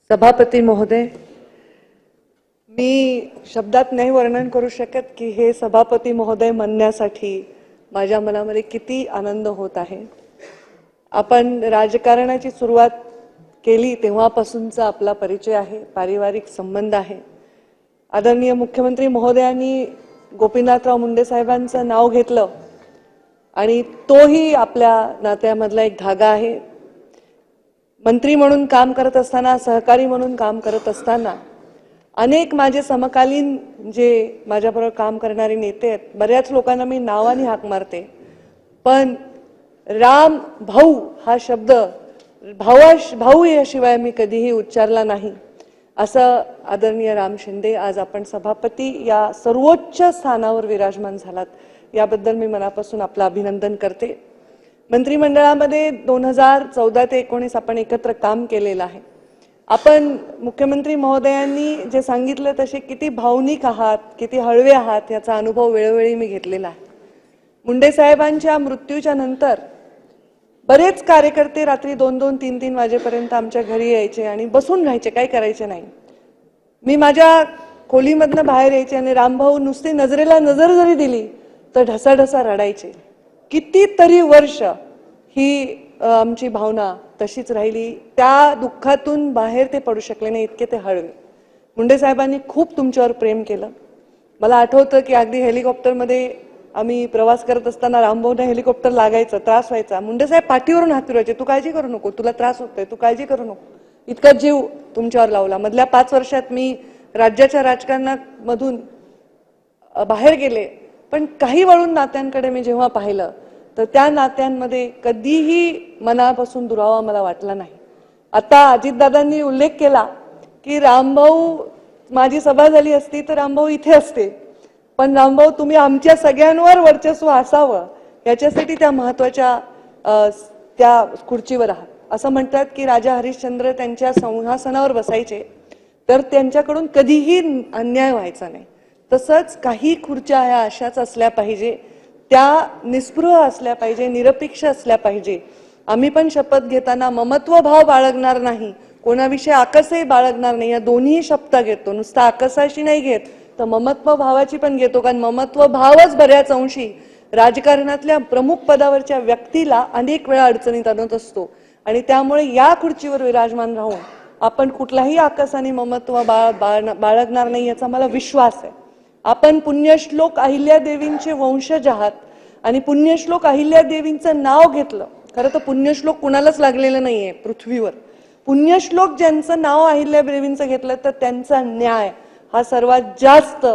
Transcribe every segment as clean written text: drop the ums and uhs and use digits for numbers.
सभापती महोदय, मी शब्दात नाही वर्णन करू शकत की हे सभापती महोदय म्हणण्यासाठी माझ्या मनामध्ये किती आनंद होत आहे। आपण राजकारणाची सुरुवात केली तेव्हापासूनचा आपला परिचय आहे, पारिवारिक संबंध आहे। आदरणीय मुख्यमंत्री महोदयांनी गोपीनाथराव मुंडे साहेबांचं नाव घेतलं आणि तोही आपल्या नात्यामधला एक धागा आहे। मंत्री म्हणून काम करत असताना, सहकारी म्हणून काम करत असताना अनेक माझे समकालीन जे माझ्याबरोबर काम करणारे नेते आहेत, बऱ्याच लोकांना मी नावाने हाक मारते, पण राम भाऊ हा शब्द भाऊ याशिवाय मी कधीही उच्चारला नाही। असं आदरणीय राम शिंदे आज आपण सभापती या सर्वोच्च स्थानावर विराजमान झालात, याबद्दल मी मनापासून आपलं अभिनंदन करते। मंत्रिमंडळामध्ये 2014 ते 19 आपण एकत्र काम केलेलं आहे। आपण मुख्यमंत्री महोदयांनी जे सांगितलं तसे किती भावनिक आहात, किती हळवे आहात याचा अनुभव वेळोवेळी मी घेतलेला आहे। मुंडे साहेबांच्या मृत्यूच्या नंतर बरेच कार्यकर्ते रात्री 2-2, 3-3 वाजेपर्यंत आमच्या घरी यायचे आणि बसून राहायचे, काही करायचे नाही। मी माझ्या खोलीमधनं बाहेर यायचे आणि रामभाऊ नुसती नजरेला नजर जरी दिली तर ढसाढसा रडायचे। कितीतरी वर्ष ही आमची भावना तशीच राहिली। त्या दुःखातून बाहेर ते पडू शकले नाही, इतके ते हळवे। मुंडे साहेबांनी खूप तुमच्यावर प्रेम केलं। मला आठवतं की अगदी हेलिकॉप्टरमध्ये आम्ही प्रवास करत असताना रामभाऊंना हेलिकॉप्टर लागायचं, त्रास व्हायचा, मुंडे साहेब पाठीवरून हात फिरवायचे, तू काळजी करू नको, तुला त्रास होतोय, तू काळजी करू नको। इतका जीव तुमच्यावर लावला। मधल्या 5 वर्षात मी राज्याच्या राजकारणामधून बाहेर गेले, पण काही वळून नात्यांकडे मी जेव्हा पाहिलं तर त्या नात्यांमध्ये कधीही मनापासून दुरावा मला वाटला नाही। आता अजितदादांनी उल्लेख केला की रामभाऊ माझी सभा झाली असती तर रामभाऊ इथे असते, पण रामभाऊ तुम्ही आमच्या सगळ्यांवर वर्चस्व असावं याच्यासाठी त्या महत्त्वाच्या त्या खुर्चीवर आहात। असं म्हणतात की राजा हरिश्चंद्र त्यांच्या सिंहासनावर बसायचे तर त्यांच्याकडून कधीही अन्याय व्हायचा नाही। तसंच काही खुर्च्या ह्या अशाच असल्या पाहिजे, त्या निस्पृह असल्या पाहिजे, निरपेक्ष असल्या पाहिजे। आम्ही पण शपथ घेताना ममत्व भाव बाळगणार नाही, कोणाविषयी आकसही बाळगणार नाही, या दोन्ही शपथ घेतो। नुसता आकसाशी नाही घेत तर ममत्व भावाची पण घेतो, कारण ममत्व भावच बऱ्याच अंशी राजकारणातल्या प्रमुख पदावरच्या व्यक्तीला अनेक वेळा अडचणीत आणत असतो आणि त्यामुळे या खुर्चीवर विराजमान राहून आपण कुठलाही आकसाने ममत्व बाळगणार नाही याचा मला विश्वास आहे। आपण पुण्यश्लोक अहिल्यादेवींचे वंशज आहात आणि पुण्यश्लोक अहिल्यादेवींचं नाव घेतलं। खरं तर पुण्यश्लोक कुणालाच लागलेलं नाहीये पृथ्वीवर। पुण्यश्लोक ज्यांचं नाव अहिल्यादेवींचं घेतलं तर त्यांचा न्याय हा सर्वात जास्त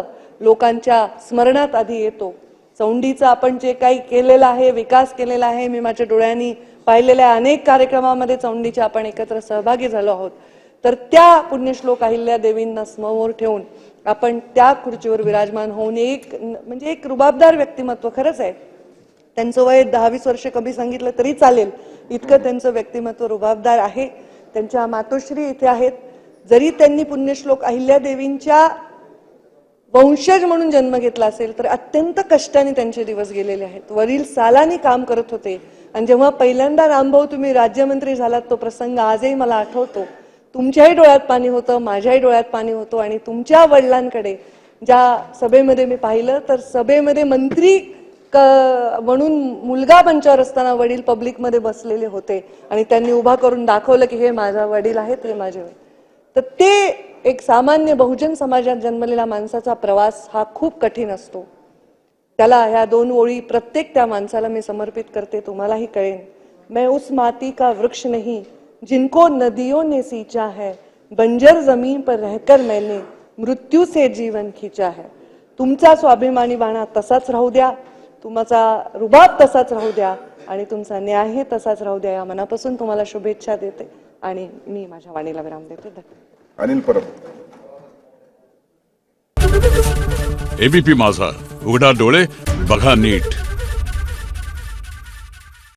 लोकांच्या स्मरणात आधी येतो। चौंडीचा आपण जे काही केलेलं आहे, विकास केलेला आहे, मी माझ्या डोळ्यांनी पाहिलेल्या अनेक कार्यक्रमामध्ये चौंडीच्या आपण एकत्र सहभागी झालो आहोत, तर त्या पुण्यश्लोक अहिल्यादेवींना समोर ठेवून आपण त्या खुर्चीवर विराजमान होऊन एक रुबाबदार व्यक्तिमत्व, खरंच आहे त्यांचं वय 10-20 वर्ष कमी सांगितलं तरी चालेल, इतकं त्यांचं व्यक्तिमत्व रुबाबदार आहे। त्यांच्या मातोश्री इथे आहेत, जरी त्यांनी पुण्यश्लोक अहिल्यादेवींच्या वंशज म्हणून जन्म घेतला असेल तर अत्यंत कष्टाने त्यांचे दिवस गेलेले आहेत। वडील सालानी काम करत होते आणि जेव्हा पहिल्यांदा रामभाऊ तुम्ही राज्यमंत्री झालात तो प्रसंग आजही मला आठवतो। तुमच्याही डोळ्यात पाणी होतं, माझ्याही डोळ्यात पाणी होतं आणि तुमच्या वडिलांकडे ज्या सभेमध्ये मी पाहिलं तर सभेमध्ये मंत्री म्हणून मुलगा मंचावर असताना वडील पब्लिकमध्ये बसलेले होते आणि त्यांनी उभा करून दाखवलं की हे माझा वडील आहेत, हे माझे वडील। तर ते एक सामान्य बहुजन समाजात जन्मलेला माणसाचा प्रवास हा खूप कठीण असतो। त्याला ह्या 2 ओळी प्रत्येक त्या माणसाला मी समर्पित करते, तुम्हालाही कळेल। मैं उस माती का वृक्ष नहीं जिनको नदियों ने सींचा है, बंजर जमीन पर रहकर मैंने मृत्यू से जीवन खींचा है। तुमचा स्वाभिमानी बाणा तसाच राहू द्या, तुमचा रुबाब तसाच राहू द्या आणि तुमचा न्याय तसाच राहू द्या, या मनापासून तुम्हाला शुभेच्छा देते आणि मी माझ्या वाणीला विराम देते। धन्यवाद। अनिल परब, एबीपी माझा, उघडा डोळे बघा नीट।